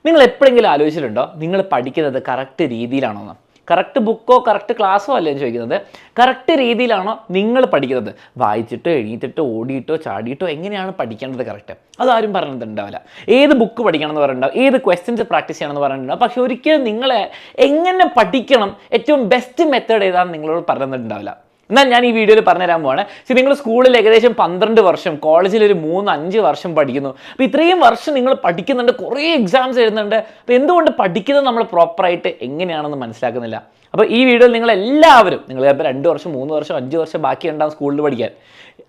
നിങ്ങൾ എപ്പോഴെങ്കിലും ആലോചിച്ചിട്ടുണ്ടോ നിങ്ങൾ പഠിക്കുന്നത് കറക്റ്റ് രീതിയിലാണോ? കറക്റ്റ് ബുക്കോ കറക്റ്റ് ക്ലാസ്സോ അല്ലേ ചോദിക്കുന്നത്, കറക്റ്റ് രീതിയിലാണോ നിങ്ങൾ പഠിക്കുന്നത്? വായിച്ചിട്ടോ എഴുതിയിട്ടോ ഓടിയിട്ടോ ചാടിയിട്ടോ എങ്ങനെയാണ് പഠിക്കേണ്ടത് കറക്റ്റ്? അതാരും പറഞ്ഞിട്ടുണ്ടാവില്ല. ഏത് ബുക്ക് പഠിക്കണം എന്ന് പറഞ്ഞിട്ടുണ്ടാവും, ഏത് ക്വസ്റ്റ്യൻസ് പ്രാക്ടീസ് ചെയ്യണമെന്ന് പറഞ്ഞിട്ടുണ്ടാവും. പക്ഷെ ഒരിക്കലും നിങ്ങളെ എങ്ങനെ പഠിക്കണം, ഏറ്റവും ബെസ്റ്റ് മെത്തേഡ് ഏതാണെന്ന് നിങ്ങളോട് പറഞ്ഞിട്ടുണ്ടാവില്ല. എന്നാൽ ഞാൻ ഈ വീഡിയോയിൽ പറഞ്ഞുതരാൻ പോവാണ്. നിങ്ങൾ സ്കൂളിൽ ഏകദേശം 12 വർഷം, കോളേജിൽ ഒരു 3-5 വർഷം പഠിക്കുന്നു. അപ്പോൾ ഇത്രയും വർഷം നിങ്ങൾ പഠിക്കുന്നുണ്ട്, കുറേ എക്സാംസ് എഴുതുന്നുണ്ട്. അപ്പോൾ എന്തുകൊണ്ട് പഠിക്കുന്നത് നമ്മൾ പ്രോപ്പറായിട്ട് എങ്ങനെയാണെന്ന് മനസ്സിലാക്കുന്നില്ല? അപ്പോൾ ഈ വീഡിയോയിൽ നിങ്ങളെല്ലാവരും, നിങ്ങൾ ചിലപ്പോൾ 2 വർഷം 3 വർഷം 5 വർഷം ബാക്കിയുണ്ടാവും സ്കൂളിൽ പഠിക്കാൻ.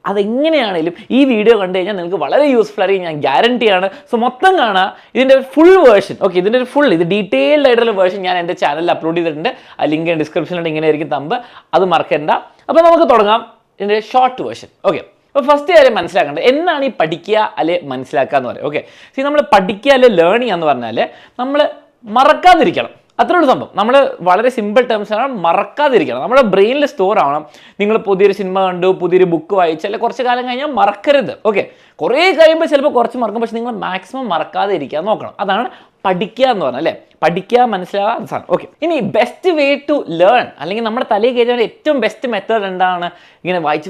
അതെങ്ങനെയാണെങ്കിലും ഈ വീഡിയോ കണ്ടു കഴിഞ്ഞാൽ നിങ്ങൾക്ക് വളരെ യൂസ്ഫുൾ ആയിരിക്കും, ഞാൻ ഗ്യാരണ്ടിയാണ്. സോ മൊത്തം കാണുക, ഇതിൻ്റെ ഫുൾ വേർഷൻ. ഓക്കെ, ഇതിൻ്റെ ഇത് ഡീറ്റെയിൽഡ് ആയിട്ടുള്ള വേർഷൻ ഞാൻ എൻ്റെ ചാനലിൽ അപ്ലോഡ് ചെയ്തിട്ടുണ്ട്. ആ ലിങ്ക് ഡിസ്ക്രിപ്ഷനിലുണ്ട്, ഇങ്ങനെ ആയിരിക്കും തമ്പ്, അത് മറക്കണ്ട. അപ്പോൾ നമുക്ക് തുടങ്ങാം ഇതിൻ്റെ ഷോർട്ട് വേർഷൻ. ഓക്കെ, അപ്പോൾ ഫസ്റ്റ് കാര്യം മനസ്സിലാക്കേണ്ടത് എന്താണ് ഈ പഠിക്കുക അല്ലെ മനസ്സിലാക്കുക എന്ന് പറയും. ഓക്കെ, നമ്മൾ പഠിക്കുക അല്ലെ ലേൺ ചെയ്യുക എന്ന് പറഞ്ഞാൽ നമ്മൾ മറക്കാതിരിക്കണം. അത്രയുള്ള സംഭവം. നമ്മൾ വളരെ സിമ്പിൾ ടേംസാണ്, മറക്കാതിരിക്കണം. നമ്മുടെ ബ്രെയിനിൽ സ്റ്റോർ ആവണം. നിങ്ങൾ പുതിയൊരു സിനിമ കണ്ടു, പുതിയൊരു ബുക്ക് വായിച്ചു, അല്ലെങ്കിൽ കുറച്ച് കാലം കഴിഞ്ഞാൽ മറക്കരുത്. ഓക്കെ, കുറേ കഴിയുമ്പോൾ ചിലപ്പോൾ കുറച്ച് മറക്കും, പക്ഷെ നിങ്ങൾ മാക്സിമം മറക്കാതെ ഇരിക്കാൻ നോക്കണം. അതാണ് പഠിക്കുക എന്ന് പറഞ്ഞാൽ, അല്ലേ? പഠിക്കുക, മനസ്സിലാവുക, അത് സാധനം. ഓക്കെ, ഇനി ബെസ്റ്റ് വേ ടു ലേൺ, അല്ലെങ്കിൽ നമ്മുടെ തലയിൽ കയറ്റാൻ ഏറ്റവും ബെസ്റ്റ് മെത്തേഡ് എന്താണ്? ഇങ്ങനെ വായിച്ച്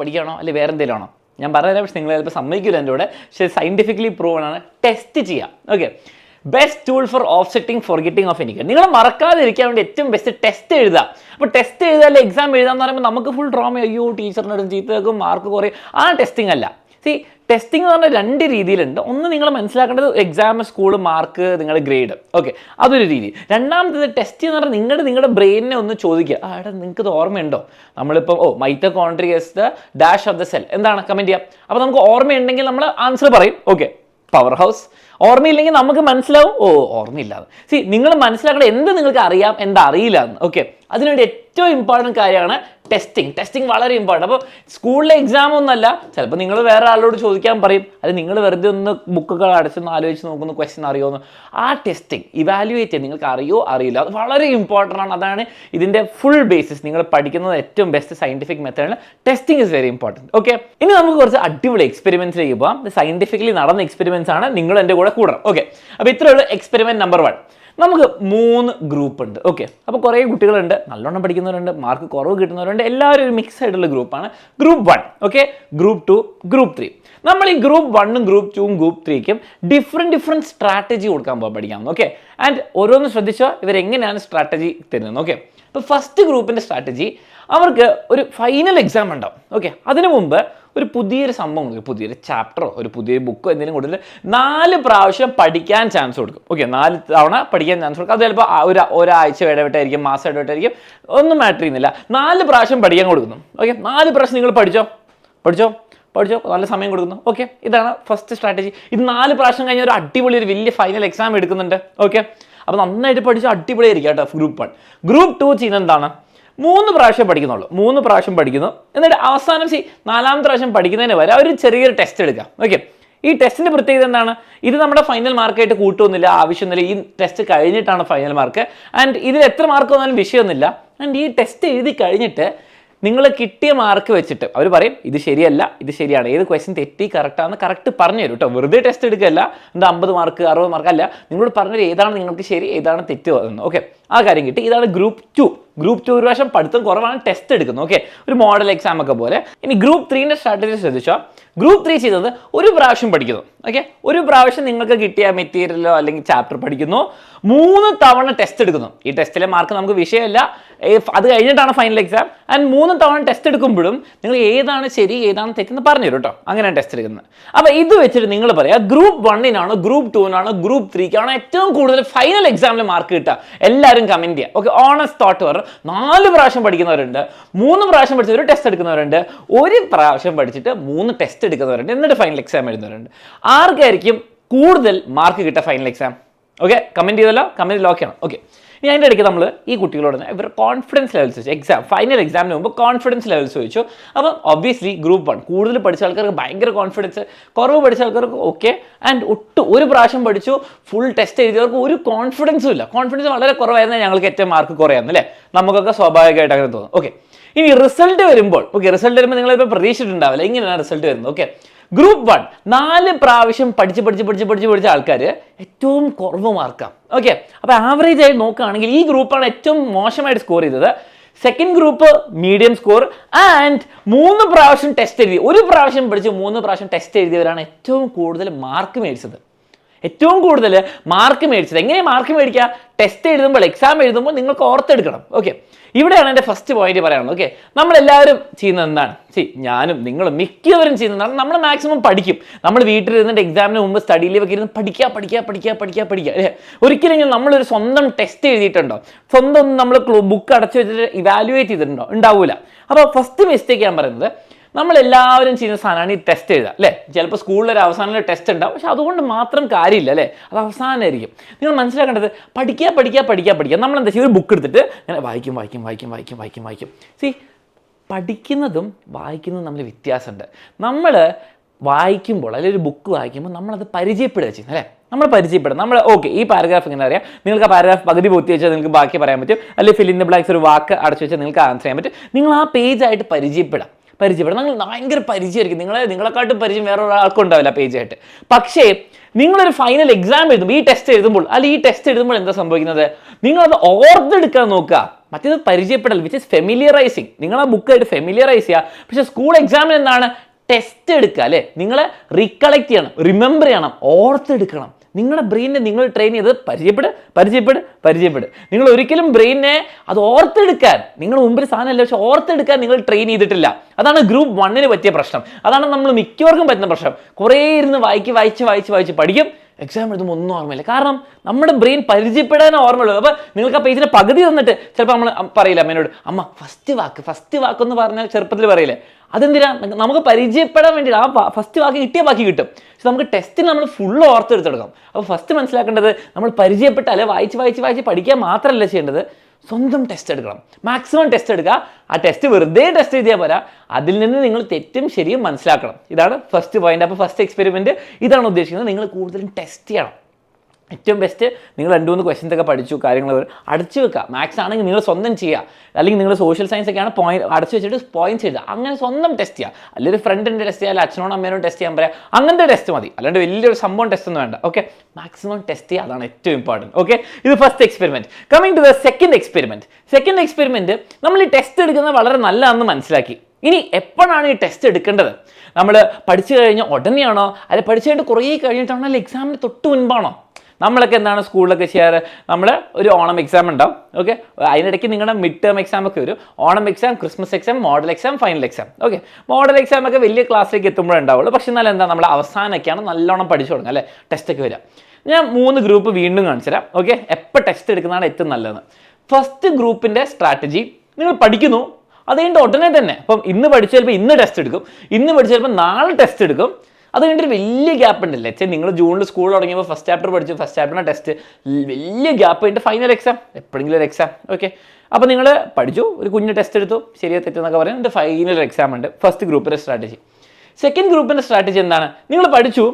പഠിക്കണോ, അല്ലെങ്കിൽ വേറെ എന്തെങ്കിലും ആണോ? ഞാൻ പറഞ്ഞുതരാം, പക്ഷെ നിങ്ങൾ ചിലപ്പോൾ സമ്മതിക്കില്ല എൻ്റെ കൂടെ. പക്ഷേ സയൻറ്റിഫിക്കലി പ്രൂവൺ ആണ്. ടെസ്റ്റ് ചെയ്യാം. Okay, best tool for offsetting forgetting of എനിക്കർ. നിങ്ങൾ മറക്കാതിരിക്കാൻ വേണ്ടി ഏറ്റവും ബെസ്റ്റ് ടെസ്റ്റ് എഴുതുക. അപ്പോൾ ടെസ്റ്റ് എഴുതുക അല്ലെങ്കിൽ എക്സാം എഴുതാന്ന് പറയുമ്പോൾ നമുക്ക് ഫുൾ ഡ്രോമ, അയ്യോ ടീച്ചറിനോടും ചീത്ത കേൾക്കും, മാർക്ക് കുറയും. ആ ടെസ്റ്റിംഗ് അല്ല. ടെസ്റ്റിംഗ് എന്ന് പറഞ്ഞാൽ 2 രീതിയിലുണ്ട്. ഒന്ന്, നിങ്ങൾ മനസ്സിലാക്കേണ്ടത് എക്സാം, സ്കൂൾ, മാർക്ക്, നിങ്ങളുടെ ഗ്രേഡ്. ഓക്കെ, അതൊരു രീതി. രണ്ടാമത്തേത് ടെസ്റ്റ് എന്ന് പറഞ്ഞാൽ നിങ്ങളുടെ ബ്രെയിനിനെ ഒന്ന് ചോദിക്കുക. എടാ, നിങ്ങൾക്ക് ഇത് ഓർമ്മയുണ്ടോ? നമ്മളിപ്പം mitochondria is the dash of the cell, എന്താണ് കമൻറ്റ് ചെയ്യാം. അപ്പോൾ നമുക്ക് ഓർമ്മയുണ്ടെങ്കിൽ നമ്മൾ ആൻസർ പറയും. Okay, power house. ഓർമ്മയില്ലെങ്കിൽ നമുക്ക് മനസ്സിലാവും, ഓർമ്മയില്ലാതെ. നിങ്ങൾ മനസ്സിലാക്കേണ്ടത് എന്ത് നിങ്ങൾക്ക് അറിയാം, എന്താ അറിയില്ല എന്ന്. ഓക്കെ, അതിനുവേണ്ടി ഏറ്റവും ഇമ്പോർട്ടൻറ്റ് കാര്യമാണ് ടെസ്റ്റിംഗ് വളരെ ഇമ്പോർട്ടൻ്റ്. അപ്പോൾ സ്കൂളിലെ എക്സാം ഒന്നല്ല, ചിലപ്പോൾ നിങ്ങൾ വേറെ ആളോട് ചോദിക്കാൻ പറയും, അത് നിങ്ങൾ വെറുതെ ഒന്ന് ബുക്കൊക്കെ അടച്ചൊന്ന് ആലോചിച്ച് നോക്കുന്നു, ക്വസ്റ്റ്യൻ അറിയുമെന്ന്. ആ ടെസ്റ്റിംഗ് ഇവാലുവേറ്റ് ചെയ്യാൻ നിങ്ങൾക്ക് അറിയോ അറിയില്ല, അത് വളരെ ഇമ്പോർട്ടൻ്റ് ആണ്. അതാണ് ഇതിൻ്റെ ഫുൾ ബേസിസ്. നിങ്ങൾ പഠിക്കുന്നത് ഏറ്റവും ബെസ്റ്റ് സയൻറ്റിഫിക് മെത്തേഡാണ്. Testing is very important. Okay, ഇനി നമുക്ക് കുറച്ച് അടിപൊളി എക്സ്പെരിമെൻറ്റ്സിലേക്ക് പോകാം. സയൻറ്റിഫിക്കലി നടന്ന എക്സ്പെരിമെൻറ്റ്സ് ആണ്, നിങ്ങൾ എൻ്റെ കൂടെ കൂടണം. ഓക്കെ, അപ്പോൾ ഇത്രയുള്ള എക്സ്പെരിമെൻറ്റ് നമ്പർ 1. നമുക്ക് 3 ഗ്രൂപ്പ് ഉണ്ട്. ഓക്കെ, അപ്പോൾ കുറേ കുട്ടികളുണ്ട്, നല്ലോണം പഠിക്കുന്നവരുണ്ട്, മാർക്ക് കുറവ് കിട്ടുന്നവരുണ്ട്, എല്ലാവരും ഒരു മിക്സ് ആയിട്ടുള്ള ഗ്രൂപ്പാണ് ഗ്രൂപ്പ് 1. Okay, group 2, group 3. നമ്മൾ ഈ ഗ്രൂപ്പ് 1ഉം ഗ്രൂപ്പ് 2ഉം ഗ്രൂപ്പ് 3ക്കും ഡിഫറെൻറ്റ് സ്ട്രാറ്റജി കൊടുക്കാൻ പഠിക്കാം. ഓക്കെ, ആൻഡ് ഓരോന്ന് ശ്രദ്ധിച്ചാൽ ഇവരെങ്ങനെയാണ് സ്ട്രാറ്റജി തരുന്നത്. ഓക്കെ, ഇപ്പോൾ ഫസ്റ്റ് ഗ്രൂപ്പിൻ്റെ സ്ട്രാറ്റജി, അവർക്ക് ഒരു ഫൈനൽ എക്സാം ഉണ്ടാവും. ഓക്കെ, അതിനു മുമ്പ് ഒരു പുതിയൊരു സംഭവം, പുതിയൊരു ചാപ്റ്ററോ ഒരു പുതിയൊരു ബുക്കോ എന്തെങ്കിലും കൊടുത്തിട്ട് 4 പ്രാവശ്യം പഠിക്കാൻ ചാൻസ് കൊടുക്കും. ഓക്കെ, 4 തവണ പഠിക്കാൻ ചാൻസ് കൊടുക്കും. അത് ചിലപ്പോൾ ഒരാഴ്ച ഇടവിട്ടായിരിക്കും, മാസം ഇടവിട്ടായിരിക്കും, ഒന്നും മാറ്റർ ചെയ്യുന്നില്ല. 4 പ്രാവശ്യം പഠിക്കാൻ കൊടുക്കുന്നു. ഓക്കെ, 4 പ്രാവശ്യം നിങ്ങൾ പഠിച്ചോ, നല്ല സമയം കൊടുക്കുന്നു. ഓക്കെ, ഇതാണ് ഫസ്റ്റ് സ്ട്രാറ്റജി. ഇത് 4 പ്രാവശ്യം കഴിഞ്ഞാൽ ഒരു അടിപൊളി ഒരു വലിയ ഫൈനൽ എക്സാം എടുക്കുന്നുണ്ട്. ഓക്കെ, അപ്പോൾ നന്നായിട്ട് പഠിച്ചു അടിപൊളിയായിരിക്കും കേട്ടോ ഗ്രൂപ്പ് 1. ഗ്രൂപ്പ് 2 ചെയ്യുന്നത് എന്താണ്? 3 പ്രാവശ്യം പഠിക്കുന്നുള്ളൂ. 3 പ്രാവശ്യം പഠിക്കുന്നു, എന്നിട്ട് അവസാനം 4ാമത്തെ പ്രാവശ്യം പഠിക്കുന്നതിന് വരെ ഒരു ചെറിയൊരു ടെസ്റ്റ് എടുക്കാം. ഓക്കെ, ഈ ടെസ്റ്റിൻ്റെ പ്രത്യേകത എന്താണ്? ഇത് നമ്മുടെ ഫൈനൽ മാർക്കായിട്ട് കൂട്ടുമൊന്നുമില്ല, ആവശ്യമൊന്നുമില്ല. ഈ ടെസ്റ്റ് കഴിഞ്ഞിട്ടാണ് ഫൈനൽ മാർക്ക്. ആൻഡ് ഇതിൽ എത്ര മാർക്ക് വന്നാലും വിഷയമൊന്നുമില്ല. ആൻഡ് ഈ ടെസ്റ്റ് എഴുതി കഴിഞ്ഞിട്ട് നിങ്ങൾ കിട്ടിയ മാർക്ക് വെച്ചിട്ട് അവർ പറയും ഇത് ശരിയല്ല, ഇത് ശരിയാണ്, ഏത് ക്വസ്റ്റ്യൻ തെറ്റി കറക്റ്റാണെന്ന് കറക്റ്റ് പറഞ്ഞു തരും കേട്ടോ. വെറുതെ ടെസ്റ്റ് എടുക്കുകയല്ല, എന്താ 50 മാർക്ക് 60 മാർക്ക് അല്ല, നിങ്ങളോട് പറഞ്ഞത് ഏതാണ് നിങ്ങൾക്ക് ശരി, ഏതാണ് തെറ്റ് എന്ന്. ഓക്കെ, ആ കാര്യം കിട്ടി. ഇതാണ് ഗ്രൂപ്പ് 2. ഗ്രൂപ്പ് 2 ഒരു പ്രാവശ്യം പഠിത്തം കുറവാണ്, ടെസ്റ്റ് എടുക്കുന്നത്. ഓക്കെ, ഒരു മോഡൽ എക്സാം ഒക്കെ പോലെ. ഇനി ഗ്രൂപ്പ് 3ൻ്റെ സ്ട്രാറ്റജി ശ്രദ്ധിച്ചോ. ഗ്രൂപ്പ് 3 ചെയ്തത് ഒരു പ്രാവശ്യം പഠിക്കുന്നു. ഓക്കെ, ഒരു പ്രാവശ്യം നിങ്ങൾക്ക് കിട്ടിയ മെറ്റീരിയലോ അല്ലെങ്കിൽ ചാപ്റ്റർ പഠിക്കുന്നു, 3 തവണ ടെസ്റ്റ് എടുക്കുന്നു. ഈ ടെസ്റ്റിലെ മാർക്ക് നമുക്ക് വിഷയമല്ല, അത് കഴിഞ്ഞിട്ടാണ് ഫൈനൽ എക്സാം. ആൻഡ് 3 തവണ ടെസ്റ്റ് എടുക്കുമ്പോഴും നിങ്ങൾ ഏതാണ് ശരി ഏതാണ് തെറ്റെന്ന് പറഞ്ഞു തരും കേട്ടോ. അങ്ങനെയാണ് ടെസ്റ്റ് എടുക്കുന്നത്. അപ്പോൾ ഇത് വെച്ചിട്ട് നിങ്ങൾ പറയാം ഗ്രൂപ്പ് 1നാണോ ഗ്രൂപ്പ് 2നാണോ ഗ്രൂപ്പ് 3ക്കാണോ ഏറ്റവും കൂടുതൽ ഫൈനൽ എക്സാമിൽ മാർക്ക് കിട്ടുക. എല്ലാവരും കമൻറ്റ് ചെയ്യുക. ഓക്കെ, ഓണസ്റ്റ് തോട്ട് പറഞ്ഞു. 4 പ്രാവശ്യം പഠിക്കുന്നവരുണ്ട്, 3 പ്രാവശ്യം പഠിച്ച് ഒരു ടെസ്റ്റ് എടുക്കുന്നവരുണ്ട്, 1 പ്രാവശ്യം പഠിച്ചിട്ട് 3 ടെസ്റ്റ് എടുക്കുന്നവരുണ്ട്, എന്നിട്ട് ഫൈനൽ എക്സാം എഴുതുന്നവരുണ്ട്. ആർക്കായിരിക്കും കൂടുതൽ മാർക്ക് കിട്ടുക ഫൈനൽ എക്സാം? ഓക്കെ, കമൻറ്റ് ചെയ്തല്ലോ, കമൻറ്റ് ലോക്ക് ചെയ്യണം. ഓക്കെ, ഇനി അതിൻ്റെ ഇടയ്ക്ക് നമ്മൾ ഈ കുട്ടികളോട് ഇവർ കോൺഫിഡൻസ് ലെവൽസ് വെച്ചു. ഫൈനൽ എക്സാമിന് മുമ്പ് കോൺഫിഡൻസ് ലെവൽസ് ചോദിച്ചു. അപ്പം ഒബ്വിയസ്ലി ഗ്രൂപ്പ് 1 കൂടുതൽ പഠിച്ച ആൾക്കാർക്ക് ഭയങ്കര കോൺഫിഡൻസ്, കുറവ് പഠിച്ച ആൾക്കാർക്ക് ഓക്കെ. ആൻഡ് ഒരു പ്രാവശ്യം പഠിച്ചു ഫുൾ ടെസ്റ്റ് എഴുതിയവർക്ക് ഒരു കോൺഫിഡൻസും ഇല്ല. കോൺഫിഡൻസ് വളരെ കുറവായിരുന്നാൽ ഞങ്ങൾക്ക് ഏറ്റവും മാർക്ക് കുറയായിരുന്നു അല്ലേ? നമുക്കൊക്കെ സ്വാഭാവികമായിട്ട് അങ്ങനെ തോന്നും. ഓക്കെ, ഇനി റിസൾട്ട് വരുമ്പോൾ, റിസൾട്ട് വരുമ്പോൾ നിങ്ങളിപ്പോൾ പ്രതീക്ഷിച്ചിട്ടുണ്ടാവില്ല ഇങ്ങനെയാണ് റിസൾട്ട് വരുന്നത്. ഓക്കെ, ഗ്രൂപ്പ് 1 4 പ്രാവശ്യം പഠിച്ച ആൾക്കാർ ഏറ്റവും കുറവ് മാർക്കാണ്. ഓക്കെ, അപ്പോൾ ആവറേജ് ആയി നോക്കുകയാണെങ്കിൽ ഈ ഗ്രൂപ്പാണ് ഏറ്റവും മോശമായിട്ട് സ്കോർ ചെയ്തത്. Second group medium score and 3 പ്രാവശ്യം ടെസ്റ്റ് എഴുതി, 1 പ്രാവശ്യം പഠിച്ച് 3 പ്രാവശ്യം ടെസ്റ്റ് എഴുതിയവരാണ് ഏറ്റവും കൂടുതൽ മാർക്ക് മേടിച്ചത്. എങ്ങനെയാണ് മാർക്ക് മേടിക്കുക? ടെസ്റ്റ് എഴുതുമ്പോൾ, എക്സാം എഴുതുമ്പോൾ നിങ്ങൾക്ക് ഓർത്തെടുക്കണം. ഓക്കെ, ഇവിടെയാണ് എൻ്റെ ഫസ്റ്റ് പോയിന്റ് പറയാനുള്ളത്. ഓക്കെ, നമ്മളെല്ലാവരും ചെയ്യുന്നത് എന്താണ്? ഞാനും നിങ്ങളും മിക്കവരും ചെയ്യുന്നതാണ്, നമ്മൾ മാക്സിമം പഠിക്കും. നമ്മൾ വീട്ടിലിരുന്നിട്ട് എക്സാമിന് മുമ്പ് സ്റ്റഡി ലീവൊക്കെ ഇരുന്ന് പഠിക്കുക അല്ലേ? ഒരിക്കലെങ്കിലും നമ്മളൊരു സ്വന്തം ടെസ്റ്റ് എഴുതിയിട്ടുണ്ടോ? സ്വന്തം നമ്മൾ ബുക്ക് അടച്ചു വെച്ചിട്ട് ഇവാലുവേറ്റ് ചെയ്തിട്ടുണ്ടോ? ഉണ്ടാവില്ല. അപ്പോൾ ഫസ്റ്റ് മിസ്റ്റേക്ക് ഞാൻ പറയുന്നത്, നമ്മളെല്ലാവരും ചെയ്യുന്ന സാധനമാണ് ഈ ടെസ്റ്റ് എഴുതുക അല്ലേ? ചിലപ്പോൾ സ്കൂളിലൊരു അവസാനം ടെസ്റ്റ് ഉണ്ടാവും, പക്ഷെ അതുകൊണ്ട് മാത്രം കാര്യമില്ല അല്ലേ? അത് അവസാനമായിരിക്കും. നിങ്ങൾ മനസ്സിലാക്കേണ്ടത് പഠിക്കുക. നമ്മളെന്താ ചെയ്യുക? ഒരു ബുക്ക് എടുത്തിട്ട് ഇങ്ങനെ വായിക്കും. പഠിക്കുന്നതും വായിക്കുന്നതും തമ്മിൽ വ്യത്യാസമുണ്ട്. നമ്മൾ വായിക്കുമ്പോൾ, അല്ലെങ്കിൽ ഒരു ബുക്ക് വായിക്കുമ്പോൾ നമ്മളത് പരിചയപ്പെടുക ചെയ്യുന്നത് അല്ലേ? നമ്മൾ ഓക്കെ, ഈ പാരഗ്രാഫ് ഇങ്ങനെ അറിയാം, നിങ്ങൾക്ക് ആ പാരഗ്രാഫ് പകുതി പൂർത്തി വെച്ചാൽ നിങ്ങൾക്ക് ബാക്കി പറയാൻ പറ്റും, അല്ലെങ്കിൽ ഫിൽ ഇൻ ദി ബ്ലാങ്ക്സ് ഒരു വാക്ക് അടച്ചു വെച്ചാൽ നിങ്ങൾക്ക് ആൻസർ ചെയ്യാൻ പറ്റും. നിങ്ങൾ ആ പേജായിട്ട് പരിചയപ്പെടാം. നിങ്ങൾ ഭയങ്കര പരിചയമായിരിക്കും, നിങ്ങളെക്കാട്ടും പരിചയം വേറെ ഒരാൾക്കും ഉണ്ടാവില്ല പേജായിട്ട്. പക്ഷേ നിങ്ങളൊരു ഫൈനൽ എക്സാം എഴുതുമ്പോൾ, ഈ ടെസ്റ്റ് എഴുതുമ്പോൾ എന്താ സംഭവിക്കുന്നത്? നിങ്ങളത് ഓർത്തെടുക്കാൻ നോക്കുക. മറ്റേത് പരിചയപ്പെടൽ, വിച്ച് ഇസ് ഫെമിലിയറൈസിങ്. നിങ്ങൾ ആ ബുക്കായിട്ട് ഫെമിലിയറൈസ് ചെയ്യുക. പക്ഷേ സ്കൂൾ എക്സാമിന് എന്താണ്? ടെസ്റ്റ് എടുക്കുക അല്ലേ? നിങ്ങളെ റീകളക്ട് ചെയ്യണം, റിമെമ്പർ ചെയ്യണം, ഓർത്തെടുക്കണം. നിങ്ങളുടെ ബ്രെയിനിനെ നിങ്ങൾ ട്രെയിൻ ചെയ്ത് പരിചയപ്പെട്. നിങ്ങൾ ഒരിക്കലും ബ്രെയിനിനെ അത് ഓർത്തെടുക്കാൻ, നിങ്ങളുടെ മുമ്പിൽ സാധനമല്ല, പക്ഷെ ഓർത്തെടുക്കാൻ നിങ്ങൾ ട്രെയിൻ ചെയ്തിട്ടില്ല. അതാണ് ഗ്രൂപ്പ് 1 പറ്റിയ പ്രശ്നം. അതാണ് നമ്മൾ മിക്കവർക്കും പറ്റുന്ന പ്രശ്നം. കുറേ ഇരുന്ന് വായിച്ച് പഠിക്കും, എക്സാം എഴുതുമ്പോൾ ഒന്നും ഓർമ്മയില്ല. കാരണം നമ്മുടെ ബ്രെയിൻ പരിചയപ്പെടാൻ ഓർമ്മയുള്ളൂ. അപ്പോൾ നിങ്ങൾക്ക് ആ പേജിൻ്റെ പകുതി തന്നിട്ട് ചിലപ്പോൾ നമ്മൾ പറയില്ല അമ്മേനോട്, അമ്മ ഫസ്റ്റ് വാക്ക് എന്ന് പറഞ്ഞാൽ ചെറുപ്പത്തിൽ പറയില്ലേ? അതെന്തിനാ? നമുക്ക് പരിചയപ്പെടാൻ വേണ്ടിയിട്ട്. ആ ഫസ്റ്റ് വാക്ക് കിട്ടിയ ബാക്കി കിട്ടും. പക്ഷെ നമുക്ക് ടെസ്റ്റിന് നമ്മൾ ഫുള്ള് ഓർത്തെടുത്തെടുക്കാം. അപ്പോൾ ഫസ്റ്റ് മനസ്സിലാക്കേണ്ടത്, നമ്മൾ പരിചയപ്പെട്ടാലേ വായിച്ച് പഠിക്കാൻ മാത്രമല്ല ചെയ്യേണ്ടത്, സ്വന്തം ടെസ്റ്റ് എടുക്കണം. മാക്സിമം ടെസ്റ്റ് എടുക്കുക. ആ ടെസ്റ്റ് വെറുതെ ടെസ്റ്റ് ചെയ്താൽ പോരാ, അതിൽ നിന്ന് നിങ്ങൾ തെറ്റും ശരിയും മനസ്സിലാക്കണം. ഇതാണ് ഫസ്റ്റ് പോയിന്റ്. അപ്പോൾ ഫസ്റ്റ് എക്സ്പെരിമെൻറ്റ് ഇതാണ് ഉദ്ദേശിക്കുന്നത്. നിങ്ങൾ കൂടുതലും ടെസ്റ്റ് ചെയ്യണം. ഏറ്റവും ബെസ്റ്റ് നിങ്ങൾ 2-3 ക്വസ്റ്റ്യൻസ് ഒക്കെ പഠിച്ചു, കാര്യങ്ങൾ അടച്ചു വെക്കുക. മാത്സ് ആണെങ്കിൽ നിങ്ങൾ സ്വന്തം ചെയ്യുക, അല്ലെങ്കിൽ നിങ്ങൾ സോഷ്യൽ സയൻസ് ഒക്കെയാണ് അടച്ചു വെച്ചിട്ട് പോയിന്റ്സ് എഴുതുക. അങ്ങനെ സ്വന്തം ടെസ്റ്റ് ചെയ്യുക. അല്ലെങ്കിൽ ഫ്രണ്ടിൻ്റെ ടെസ്റ്റ് ചെയ്യുക, അല്ലെങ്കിൽ അച്ഛനോടും അമ്മേനോടും ടെസ്റ്റ് ചെയ്യാൻ പറയാം. അങ്ങനത്തെ ടെസ്റ്റ് മതി, അല്ലാണ്ട് വലിയൊരു സംഭവം ടെസ്റ്റ് ഒന്നും വേണ്ട. ഓക്കെ, മാക്സിമം ടെസ്റ്റ് ചെയ്യുക, അതാണ് ഏറ്റവും ഇമ്പോർട്ടൻറ്റ്. ഓക്കെ, ഇത് first experiment. Coming to the second experiment, നമ്മൾ ഈ ടെസ്റ്റ് എടുക്കുന്നത് വളരെ നല്ലതാണെന്ന് മനസ്സിലാക്കി. ഇനി എപ്പോഴാണ് ഈ ടെസ്റ്റ് എടുക്കേണ്ടത്? നമ്മൾ പഠിച്ചു കഴിഞ്ഞാൽ ഉടനെയാണോ, അല്ലെങ്കിൽ പഠിച്ചു കഴിഞ്ഞിട്ട് കുറേ കഴിഞ്ഞിട്ടാണോ, അല്ലെങ്കിൽ എക്സാമിന് തൊട്ട് മുൻപാണോ? നമ്മളൊക്കെ എന്താണ് സ്കൂളിലൊക്കെ ചെയ്യാറ്? നമ്മൾ ഒരു ഓണം എക്സാം ഉണ്ടാവും. ഓക്കെ, അതിനിടയ്ക്ക് നിങ്ങളുടെ മിഡ് ടേം എക്സാം ഒക്കെ വരും. Onam exam, Christmas exam, model exam, final exam. Okay, model exam ഒക്കെ വലിയ ക്ലാസ്സിലേക്ക് എത്തുമ്പോഴേ ഉണ്ടാവുള്ളൂ. പക്ഷെ എന്നാലും എന്താ, നമ്മൾ അവസാനമൊക്കെയാണ് നല്ലോണം പഠിച്ചു തുടങ്ങുക അല്ലേ? ടെസ്റ്റൊക്കെ വരിക. ഞാൻ 3 ഗ്രൂപ്പ് വീണ്ടും കാണിച്ചു തരാം. ഓക്കെ, എപ്പോൾ ടെസ്റ്റ് എടുക്കുന്നതാണ് ഏറ്റവും നല്ലതെന്ന്. ഫസ്റ്റ് ഗ്രൂപ്പിൻ്റെ സ്ട്രാറ്റജി, നിങ്ങൾ പഠിക്കുന്നു, അത് കഴിഞ്ഞിട്ട് ഉടനെ തന്നെ, അപ്പം ഇന്ന് പഠിച്ചു ചിലപ്പോൾ ഇന്ന് ടെസ്റ്റ് എടുക്കും, ഇന്ന് പഠിച്ചു ചിലപ്പോൾ നാളെ ടെസ്റ്റ് എടുക്കും. അത് കഴിഞ്ഞിട്ട് വലിയ ഗ്യാപ്പ് ഉണ്ടല്ലേ? നിങ്ങൾ ജൂണിൽ സ്കൂൾ തുടങ്ങിയപ്പോൾ ഫസ്റ്റ് ചാപ്റ്റർ പഠിച്ചു, ഫസ്റ്റ് ചാപ്റ്ററിൻ്റെ ടെസ്റ്റ്, വലിയ ഗ്യാപ്പ് കഴിഞ്ഞിട്ട് ഫൈനൽ എക്സാം, എപ്പോഴെങ്കിലും ഒരു എക്സാം. ഓക്കെ, അപ്പോൾ നിങ്ങൾ പഠിച്ചു, ഒരു കുഞ്ഞ് ടെസ്റ്റ് എടുത്തു, ശരിയാ തെറ്റെന്നൊക്കെ പറയാം, എന്നിട്ട് ഫൈനൽ എക്സാം ഉണ്ട്. ഫസ്റ്റ് ഗ്രൂപ്പിൻ്റെ സ്ട്രാറ്റജി. സെക്കൻഡ് ഗ്രൂപ്പിൻ്റെ സ്ട്രാറ്റജി എന്താണ്? നിങ്ങൾ പഠിച്ചു,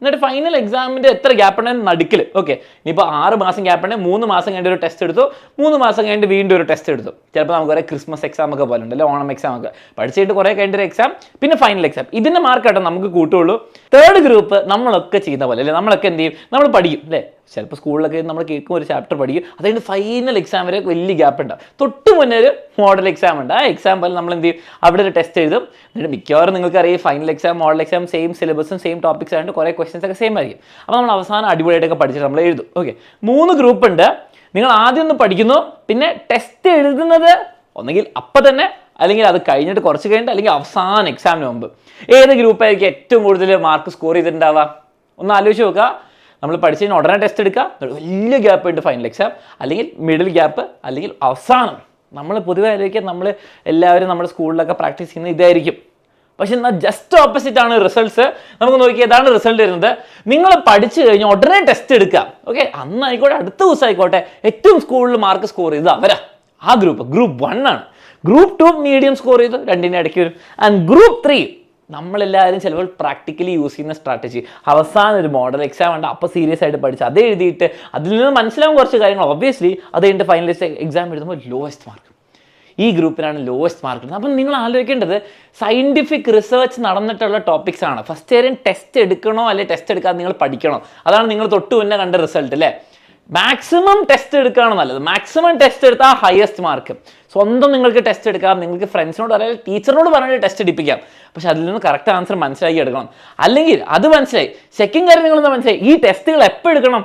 എന്നിട്ട് ഫൈനൽ എക്സാമിൻ്റെ എത്ര ഗ്യാപ്പ് ഉണ്ടെന്ന് നടുക്കിൽ. ഓക്കെ, ഇനിയിപ്പോൾ 6 മാസം ഗ്യാപ്പ് ഉണ്ടെങ്കിൽ 3 മാസം കഴിഞ്ഞിട്ട് ഒരു ടെസ്റ്റ് എടുത്തു, 3 മാസം കഴിഞ്ഞിട്ട് വീണ്ടും ഒരു ടെസ്റ്റ് എടുത്തു. ചിലപ്പോൾ നമുക്ക് കുറേ ക്രിസ്മസ് എക്സാം ഒക്കെ പോലെ ഉണ്ടല്ലോ, ഓണം എക്സാം ഒക്കെ പഠിച്ചിട്ട് കുറേ കഴിഞ്ഞിട്ട് എക്സാം, പിന്നെ ഫൈനൽ എക്സാം. ഇതിൻ്റെ മാർക്കായിട്ട് നമുക്ക് കൂട്ടുള്ളൂ. തേർഡ് ഗ്രൂപ്പ് നമ്മളൊക്കെ ചെയ്യുന്ന പോലെ അല്ലേ? നമ്മളൊക്കെ എന്ത് ചെയ്യും? നമ്മൾ പഠിക്കും അല്ലേ? ചിലപ്പോൾ സ്കൂളിലൊക്കെ നമ്മൾ കേൾക്കും, ഒരു ചാപ്റ്റർ പഠിക്കും, അതുകൊണ്ട് ഫൈനൽ എക്സാം വരെ വലിയ ഗ്യാപ്പ് ഉണ്ടാവും. തൊട്ട് മുന്നേ ഒരു മോഡൽ എക്സാം ഉണ്ട്. ആ എക്സാം പോലെ നമ്മൾ എന്ത് ചെയ്യും? അവിടെ ഒരു ടെസ്റ്റ് എഴുതും. എന്നിട്ട് മിക്കവാറും നിങ്ങൾക്കറിയാം final exam, model exam same സിലബസും സെയിം ടോപ്പിക്സ് ആയിട്ട് കുറേ ക്വസ്റ്റൻസ് ഒക്കെ സെയിം ആയിരിക്കും. അപ്പോൾ നമ്മൾ അവസാനം അടിപൊളിയായിട്ടൊക്കെ പഠിച്ചിട്ട് നമ്മൾ എഴുതും. ഓക്കെ, 3 ഗ്രൂപ്പ് ഉണ്ട്. നിങ്ങൾ ആദ്യം ഒന്ന് പഠിക്കുന്നു, പിന്നെ ടെസ്റ്റ് എഴുതുന്നത് ഒന്നെങ്കിൽ അപ്പം തന്നെ, അല്ലെങ്കിൽ അത് കഴിഞ്ഞിട്ട് കുറച്ച് കഴിഞ്ഞിട്ട്, അല്ലെങ്കിൽ അവസാനം എക്സാമിന് മുമ്പ്. ഏത് ഗ്രൂപ്പായിരിക്കും ഏറ്റവും കൂടുതൽ മാർക്ക് സ്കോർ ചെയ്തിട്ടുണ്ടാവുക? ഒന്ന് ആലോചിച്ച് നോക്കുക. നമ്മൾ പഠിച്ചതിന് ഉടനെ ടെസ്റ്റ് എടുക്കുക, വലിയ ഗ്യാപ്പ് ആയിട്ട് ഫൈനൽ എക്സാം, അല്ലെങ്കിൽ മിഡിൽ ഗ്യാപ്പ്, അല്ലെങ്കിൽ അവസാനം. നമ്മൾ പൊതുവെ ആലോചിക്കുക, നമ്മൾ എല്ലാവരും നമ്മുടെ സ്കൂളിലൊക്കെ പ്രാക്ടീസ് ചെയ്യുന്നത് ഇതായിരിക്കും. പക്ഷെ എന്നാൽ ജസ്റ്റ് ഓപ്പോസിറ്റ് ആണ് റിസൾട്ട്സ്. നമുക്ക് നോക്കി ഏതാണ് റിസൾട്ട് വരുന്നത്? നിങ്ങൾ പഠിച്ചു കഴിഞ്ഞാൽ ഉടനെ ടെസ്റ്റ് എടുക്കുക. ഓക്കെ, അന്ന് ആയിക്കോട്ടെ, അടുത്ത ദിവസം ആയിക്കോട്ടെ, ഏറ്റവും സ്കൂളിൽ മാർക്ക് സ്കോർ ചെയ്ത് അവരാ ആ ഗ്രൂപ്പ് 1 ആണ്. ഗ്രൂപ്പ് 2 മീഡിയം സ്കോർ ചെയ്ത്, രണ്ടിൻ്റെ ഇടയ്ക്ക് വരും. ആൻഡ് ഗ്രൂപ്പ് 3 നമ്മളെല്ലാവരും ചിലപ്പോൾ പ്രാക്ടിക്കലി യൂസ് ചെയ്യുന്ന സ്ട്രാറ്റജി, അവസാനം ഒരു മോഡൽ എക്സാം ഉണ്ട്, അപ്പോൾ സീരിയസ് ആയിട്ട് പഠിച്ച് അത് എഴുതിയിട്ട് അതിൽ നിന്ന് മനസ്സിലാവും കുറച്ച് കാര്യങ്ങൾ. ഒബ്വിയസ്ലി അത് കഴിഞ്ഞിട്ട് ഫൈനലിസ്റ്റ് എക്സാം എഴുതുമ്പോൾ ലോവസ്റ്റ് മാർക്ക്. ഈ ഗ്രൂപ്പിനാണ് ലോവസ്റ്റ് മാർക്ക് കിട്ടുന്നത്. അപ്പം നിങ്ങൾ ആലോചിക്കേണ്ടത് സയൻറ്റിഫിക് റിസർച്ച് നടന്നിട്ടുള്ള ടോപ്പിക്സ് ആണ്. ഫസ്റ്റ് ഇയറിന് ടെസ്റ്റ് എടുക്കണോ അല്ലെങ്കിൽ ടെസ്റ്റ് എടുക്കാതെ നിങ്ങൾ പഠിക്കണം. അതാണ് നിങ്ങൾ തൊട്ട് മുന്നേ കണ്ട റിസൾട്ട് അല്ലേ. മാക്സിമം ടെസ്റ്റ് എടുക്കുകയാണ് നല്ലത്. മാക്സിമം ടെസ്റ്റ് എടുത്താൽ ഹയസ്റ്റ് മാർക്ക്. സ്വന്തം നിങ്ങൾക്ക് ടെസ്റ്റ് എടുക്കാം, നിങ്ങൾക്ക് ഫ്രണ്ട്സിനോട് അല്ലെങ്കിൽ ടീച്ചറിനോട് പറഞ്ഞിട്ട് ടെസ്റ്റ് എടുപ്പിക്കാം. പക്ഷെ അതിൽ നിന്ന് കറക്റ്റ് ആൻസർ മനസ്സിലാക്കി എടുക്കണം. അല്ലെങ്കിൽ അത് മനസ്സിലായി, സെക്കൻഡ് കാര്യം നിങ്ങളൊന്ന് മനസ്സിലായി, ഈ ടെസ്റ്റുകൾ എപ്പോൾ എടുക്കണം?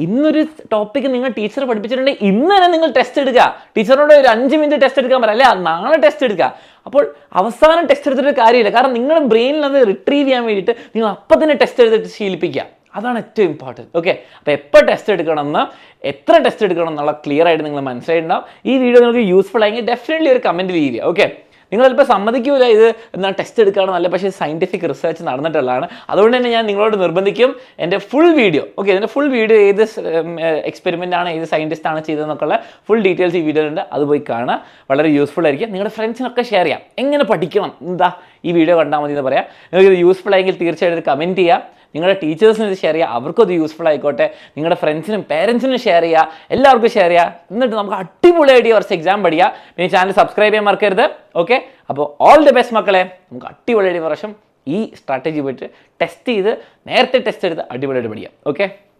ഇന്നൊരു ടോപ്പിക്ക് നിങ്ങൾ ടീച്ചർ പഠിപ്പിച്ചിട്ടുണ്ടെങ്കിൽ ഇന്ന് തന്നെ നിങ്ങൾ ടെസ്റ്റ് എടുക്കുക. ടീച്ചറിനോട് ഒരു 5 മിനിറ്റ് ടെസ്റ്റ് എടുക്കാൻ പറയാം, അല്ലെ നാളെ ടെസ്റ്റ് എടുക്കുക. അപ്പോൾ അവസാനം ടെസ്റ്റ് എടുത്തിട്ട് കാര്യമില്ല. കാരണം നിങ്ങളുടെ ബ്രെയിനിൽ അത് റിട്രീവ് ചെയ്യാൻ വേണ്ടിയിട്ട് നിങ്ങൾ അപ്പം തന്നെ ടെസ്റ്റ് എടുത്തിട്ട് ശീലിപ്പിക്കുക. അതാണ് ഏറ്റവും ഇമ്പോർട്ടൻറ്റ്. ഓക്കെ, അപ്പോൾ എപ്പോൾ ടെസ്റ്റ് എടുക്കണമെന്ന്, എത്ര ടെസ്റ്റ് എടുക്കണം എന്നുള്ള ക്ലിയർ ആയിട്ട് നിങ്ങൾ മനസ്സിലായിട്ടുണ്ടാവും. ഈ വീഡിയോ നിങ്ങൾക്ക് യൂസ്ഫുൾ ആയെങ്കിൽ ഡെഫിനറ്റ്ലി ഒരു കമൻറ്റ് ചെയ്യുക. ഓക്കെ, നിങ്ങൾ ചിലപ്പോൾ സമ്മതിക്കൂല ഇത് എന്നാൽ ടെസ്റ്റ് എടുക്കുകയാണ് നല്ല, പക്ഷേ സയൻറ്റിഫിക് റിസർച്ച് നടന്നിട്ടുള്ളതാണ്. അതുകൊണ്ട് തന്നെ ഞാൻ നിങ്ങളോട് നിർബന്ധിക്കും എൻ്റെ ഫുൾ വീഡിയോ, ഓക്കെ, ഇതിൻ്റെ ഫുൾ വീഡിയോ ഏത് എക്സ്പെരിമെൻ്റ് ആണ്, ഏത് സയൻറ്റിസ്റ്റ് ആണ് ചെയ്തതെന്നൊക്കെയുള്ള ഫുൾ ഡീറ്റെയിൽസ് ഈ വീഡിയോയിലുണ്ട്. അത് പോയി കാണുക, വളരെ യൂസ്ഫുൾ ആയിരിക്കും. നിങ്ങളുടെ ഫ്രണ്ട്സിനൊക്കെ ഷെയർ ചെയ്യാം. എങ്ങനെ പഠിക്കണം എന്താ ഈ വീഡിയോ കണ്ടാൽ മതി എന്ന് പറയാം. നിങ്ങൾക്ക് ഇത് യൂസ്ഫുൾ ആയെങ്കിൽ തീർച്ചയായിട്ടും കമൻറ്റ് ചെയ്യുക. നിങ്ങളുടെ ടീച്ചേഴ്സിന് ഇത് ഷെയർ ചെയ്യുക, അവർക്കും അത് യൂസ്ഫുൾ ആയിക്കോട്ടെ. നിങ്ങളുടെ ഫ്രണ്ട്സിനും പേരൻസിനും ഷെയർ ചെയ്യുക, എല്ലാവർക്കും ഷെയർ ചെയ്യുക. എന്നിട്ട് നമുക്ക് അടിപൊളിയായിട്ട് കുറച്ച് എക്സാം പഠിക്കുക. പിന്നെ ചാനൽ സബ്സ്ക്രൈബ് ചെയ്യാൻ മറക്കരുത്. ഓക്കെ, അപ്പോൾ ഓൾ ദി ബെസ്റ്റ് മക്കളെ. നമുക്ക് അടിപൊളിയായിട്ട് വർഷം ഈ സ്ട്രാറ്റജി പോയിട്ട് ടെസ്റ്റ് ചെയ്ത് നേരത്തെ ടെസ്റ്റ് എടുത്ത് അടിപൊളിയായിട്ട് പഠിക്കാം. ഓക്കെ.